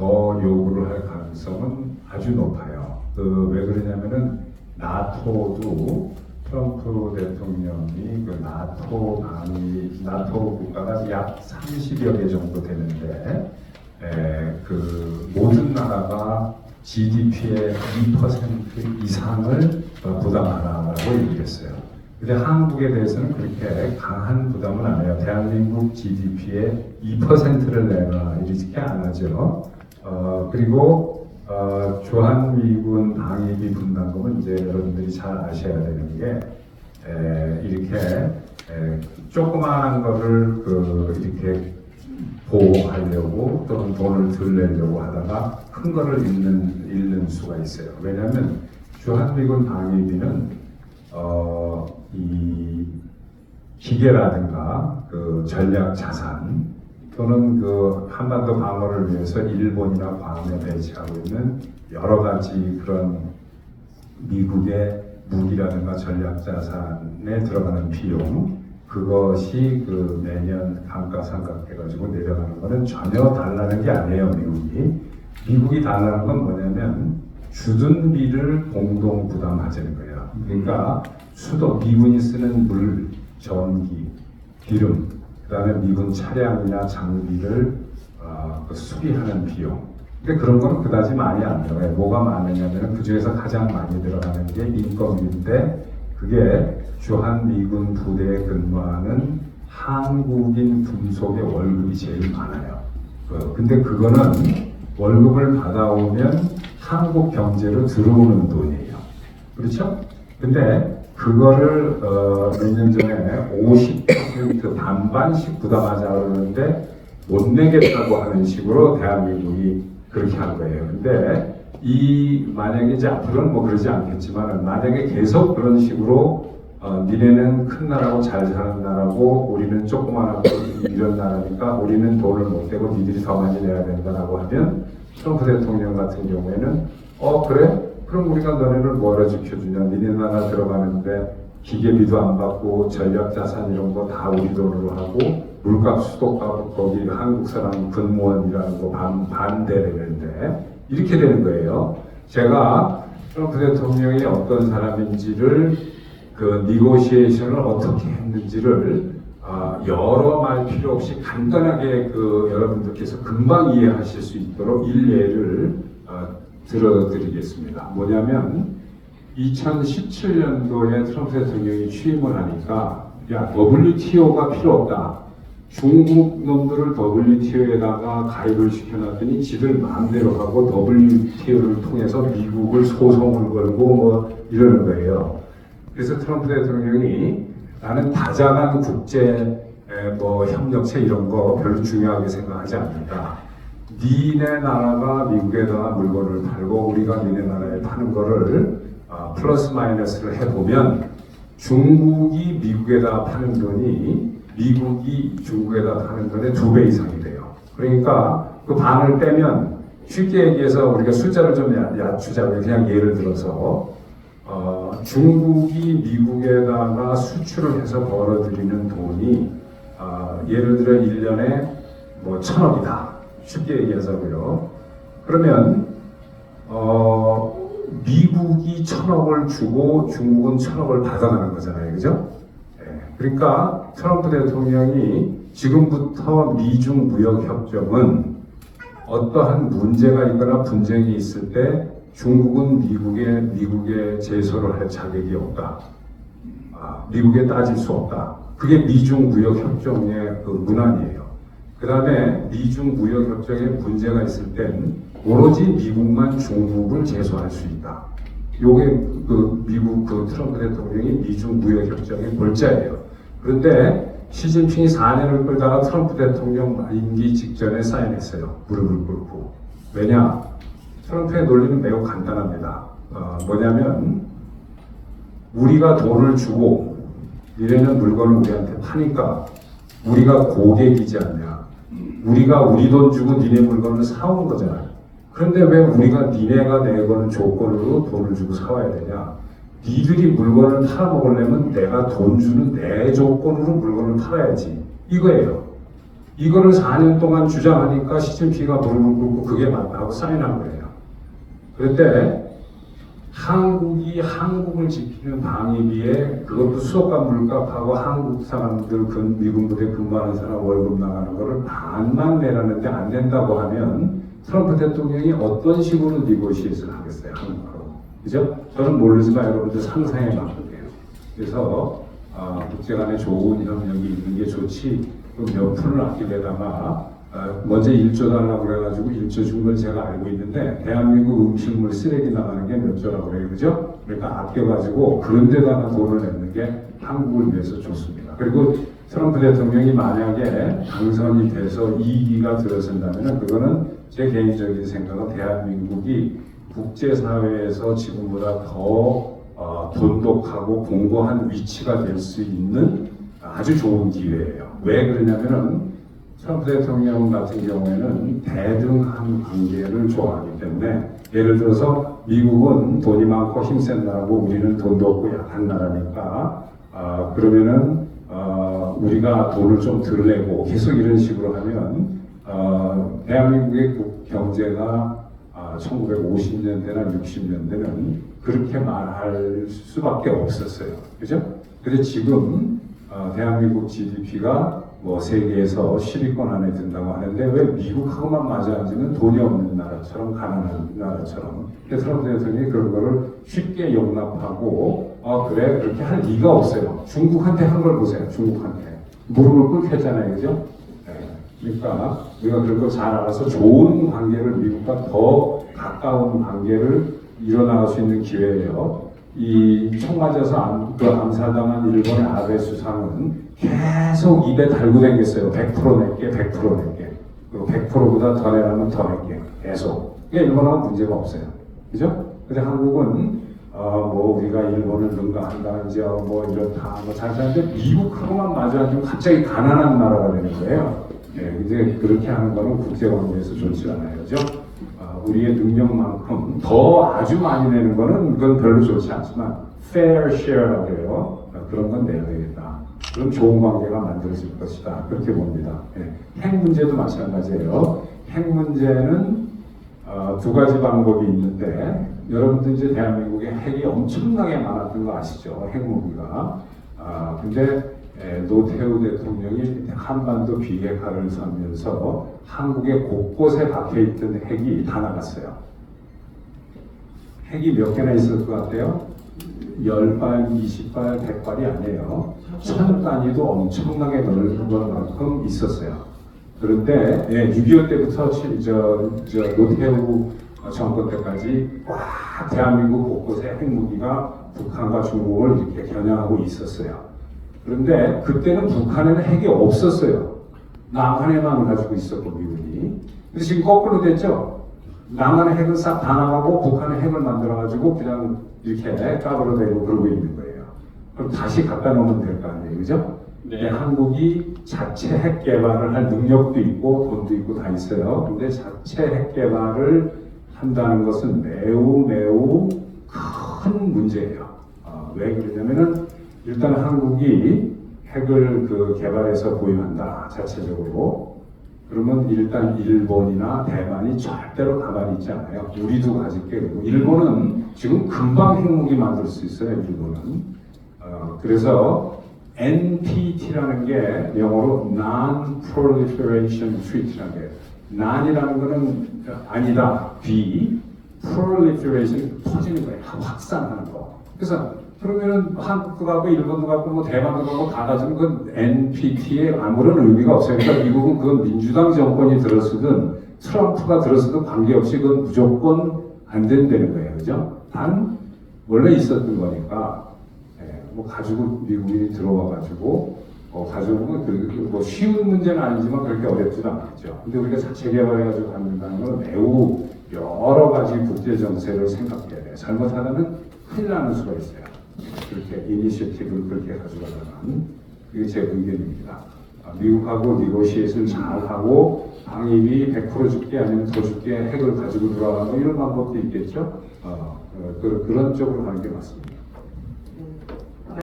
더 요구를 할 가능성은 아주 높아요. 왜 그러냐면은 나토도 트럼프 대통령이 그 나토 국가가 약 30여 개 정도 되는데 그 모든 나라가 GDP의 2% 이상을 부담하라고 얘기했어요. 근데 한국에 대해서는 그렇게 강한 부담은 안 해요. 대한민국 GDP의 2%를 내라 이렇게 안 하죠. 그리고 주한미군 방위비 분담금은 이제 여러분들이 잘 아셔야 되는 게 이렇게 조그마한 거를 이렇게 보호하려고 또는 돈을 덜 내려고 하다가 큰 거를 잃는 수가 있어요. 왜냐하면 주한미군 방위비는 이 기계라든가 그 전략 자산 또는 그 한반도 방어를 위해서 일본이나 괌에 배치하고 있는 여러 가지 그런 미국의 무기라든가 전략 자산에 들어가는 비용, 그것이 그 매년 감가상각해가지고 내려가는 거는 전혀 달라는 게 아니에요. 미국이 달라는 건 뭐냐면 주둔비를 공동 부담하자는 거예요. 그러니까 미군이 쓰는 물, 전기, 기름, 그다음에 미군 차량이나 장비를 수리하는 비용. 근데 그런 거는 그다지 많이 안 들어가요. 뭐가 많으냐면 그 중에서 가장 많이 들어가는 게 인건비인데, 그게 주한미군 부대에 근무하는 한국인 군속의 월급이 제일 많아요. 근데 그거는 월급을 받아오면 한국 경제로 들어오는 돈이에요. 그렇죠? 근데 그거를 몇 년 전에 50% 반반씩 부담하자 그러는데 못 내겠다고 하는 식으로 대한민국이 그렇게 한 거예요. 근데 만약에 이제 앞으로는 뭐 그러지 않겠지만, 만약에 계속 그런 식으로 니네는 큰 나라고 잘 사는 나라고 우리는 조그만하고 이런 나라니까 우리는 돈을 못 내고 니들이 더 많이 내야 된다라고 하면, 트럼프 대통령 같은 경우에는 그래? 그럼 우리가 너네를 뭐하러 지켜주냐? 니네 나라 들어가는데 기계비도 안 받고 전략 자산 이런 거 다 우리 돈으로 하고 물값 수도값 거기 한국 사람 근무원이라는 거 반대되는데 이렇게 되는 거예요. 제가 트럼프 대통령이 어떤 사람인지를 그 니고시에이션을 어떻게 했는지를 여러 말 필요 없이 간단하게 여러분들께서 금방 이해하실 수 있도록 일례를 들어드리겠습니다. 뭐냐면 2017년도에 트럼프 대통령이 취임을 하니까 WTO가 필요 없다. 중국 놈들을 WTO에다가 가입을 시켜놨더니 지들 마음대로 하고 WTO를 통해서 미국을 소송을 걸고 뭐 이러는 거예요. 그래서 트럼프 대통령이 나는 다자간 국제 협력체 이런 거 별로 중요하게 생각하지 않는다. 니네 나라가 미국에다가 물건을 팔고 우리가 니네 나라에 파는 거를 플러스 마이너스를 해보면 중국이 미국에다 파는 돈이 미국이 중국에다 파는 돈의 2배 이상이 돼요. 그러니까 그 반을 빼면, 쉽게 얘기해서 우리가 숫자를 좀 낮추자면, 그냥 예를 들어서 중국이 미국에다가 수출을 해서 벌어들이는 돈이 예를 들어 1년에 뭐 1,000억이다. 쉽게 얘기해서고요. 그러면 미국이 1,000억을 주고 중국은 1,000억을 받아가는 거잖아요. 그죠? 그러니까 트럼프 대통령이 지금부터 미중 무역 협정은 어떠한 문제가 있거나 분쟁이 있을 때 중국은 미국에 제소를 할 자격이 없다. 미국에 따질 수 없다. 그게 미중 무역 협정의 그 문안이에요. 그 다음에 미중 무역 협정에 문제가 있을 땐 오로지 미국만 중국을 제소할 수 있다. 요게 미국 트럼프 대통령이 미중 무역 협정의 골자예요. 그런데 시진핑이 4년을 끌다가 트럼프 대통령 임기 직전에 사인했어요. 무릎을 꿇고. 왜냐? 트럼프의 논리는 매우 간단합니다. 뭐냐면 우리가 돈을 주고 니네는 물건을 우리한테 파니까 우리가 고객이지 않냐. 우리가 우리 돈 주고 니네 물건을 사오는 거잖아요. 그런데 왜 우리가 니네가 내거는 조건으로 돈을 주고 사와야 되냐. 니들이 물건을 팔아먹으려면 내가 돈 주는 내 조건으로 물건을 팔아야지. 이거예요. 이거를 4년 동안 주장하니까 시진핑이가 무릎을 꿇고 그게 맞다고 사인한 거예요. 그때 한국이 한국을 지키는 방위비에 그것도 수속과 물값하고 한국 사람들 미군 부대 근무하는 사람 월급 나가는 거를 반만 내라는데 안 된다고 하면 트럼프 대통령이 어떤 식으로 니고시에이션을 하겠어요, 한국하고. 그죠? 저는 모르지만 여러분들 상상해 봤거든요. 그래서 국제 간에 좋은 협력이 있는 게 좋지 몇 푼을 아끼려다가 먼저 1조 달라고 그래가지고 1조 준 걸 제가 알고 있는데 대한민국 음식물 쓰레기 나가는 게 몇 조라고 그래요, 그죠? 그러니까 아껴가지고 그런 데다가 돈을 내는 게 한국을 위해서 좋습니다. 그리고 트럼프 대통령이 만약에 당선이 돼서 이기가 들어선다면 그거는 제 개인적인 생각은 대한민국이 국제사회에서 지금보다 더 돈독하고 공고한 위치가 될 수 있는 아주 좋은 기회예요. 왜 그러냐면은 트럼프 대통령 같은 경우에는 대등한 관계를 좋아하기 때문에 예를 들어서 미국은 돈이 많고 힘센 나라고 우리는 돈도 없고 약한 나라니까 그러면은 우리가 돈을 좀 덜 내고 계속 이런 식으로 하면 대한민국의 경제가 1950년대나 60년대는 그렇게 말할 수밖에 없었어요. 그죠? 근데 지금 대한민국 GDP가 뭐 세계에서 10위권 안에 든다고 하는데 왜 미국하고만 마주 앉으면 돈이 없는 나라처럼 가난한 나라처럼 트럼프 대통령이 그런 거를 쉽게 용납하고 그래 그렇게 할 리가 없어요. 중국한테 한 걸 보세요. 중국한테 무릎을 꿇게 했잖아요, 그죠? 네. 그러니까 우리가 그런 거 잘 알아서 좋은 관계를 미국과 더 가까운 관계를 이뤄나갈 수 있는 기회예요. 이 총 맞아서 암살당한 일본의 아베 수상은 계속 입에 달고 다녔어요. 100% 낼게, 100% 낼게. 그리고 100%보다 더 내라면 더 낼게. 계속. 그게 일본하고 문제가 없어요. 그죠? 근데 한국은 뭐 우리가 일본을 능가한다, 이제 뭐 이렇다, 뭐 잘하는데 미국하고만 마주 앉으면 갑자기 가난한 나라가 되는 거예요. 네, 이제 그렇게 하는 거는 국제관계에서 좋지 않아요. 그죠? 우리의 능력만큼 더 아주 많이 내는 거는 그건 별로 좋지 않지만 fair share라고 해요. 그런 건 내야 되겠다. 그럼 좋은 관계가 만들어질 것이다. 그렇게 봅니다. 네. 핵 문제도 마찬가지예요. 핵 문제는 두 가지 방법이 있는데 여러분들 이제 대한민국에 핵이 엄청나게 많았던 거 아시죠? 핵무기가. 근데 노태우 대통령이 한반도 비핵화를 서면서 한국의 곳곳에 박혀있던 핵이 다 나갔어요. 핵이 몇 개나 있을 것 같아요? 10발, 20발, 100발이 아니에요. 1000단위도 엄청나게 넓은 것만큼 있었어요. 그런데 6.25 때부터 노태우 정권 때까지 꽉 대한민국 곳곳에 핵무기가 북한과 중국을 이렇게 겨냥하고 있었어요. 그런데 그때는 북한에는 핵이 없었어요. 남한에만 가지고 있었고 미국이. 근데 지금 거꾸로 됐죠. 남한의 핵은 싹 다 나가고 북한의 핵을 만들어가지고 그냥 이렇게 까불어대고 그러고 있는 거예요. 그럼 다시 갖다 놓으면 될 거 아니에요, 그죠? 네. 한국이 자체 핵 개발을 할 능력도 있고 돈도 있고 다 있어요. 근데 자체 핵 개발을 한다는 것은 매우 큰 문제예요. 왜 그러냐면은 일단 한국이 핵을 개발해서 보유한다 자체적으로. 그러면 일단 일본이나 대만이 절대로 가만히 있지 않아요. 우리도 가질게. 그리고 일본은 지금 금방 핵무기 만들 수 있어요. 일본은. 그래서 NPT라는 게 영어로 Non-Proliferation Treaty라는 게 non이라는 거는 아니다. B. Proliferation 터지는 거예요. 확산하는 거. 그래서 그러면은 한국도 가고 일본도 가고 뭐 대만도 가고 다 가지면 그 NPT에 아무런 의미가 없어요. 그러니까 미국은 그건 민주당 정권이 들었으든 트럼프가 들었으든 관계없이 그건 무조건 안 된다는 거예요. 그죠? 단 원래 있었던 거니까 뭐 가지고 미국이 들어와가지고 가지고 뭐 쉬운 문제는 아니지만 그렇게 어렵지도 않겠죠. 근데 우리가 자체 개발해가지고 갖는다는 건 매우 여러 가지 국제 정세를 생각해야 돼요. 잘못하면 큰일 나는 수가 있어요. 그렇게 이니셔티브를 그렇게 가져가려면 그게 제 의견입니다. 미국하고 니고시에이션 잘하고 방위비 100% 줄게 아니면 더 줄게 핵을 가지고 들어가는 이런 방법도 있겠죠. 그런 쪽으로 가는 게 맞습니다.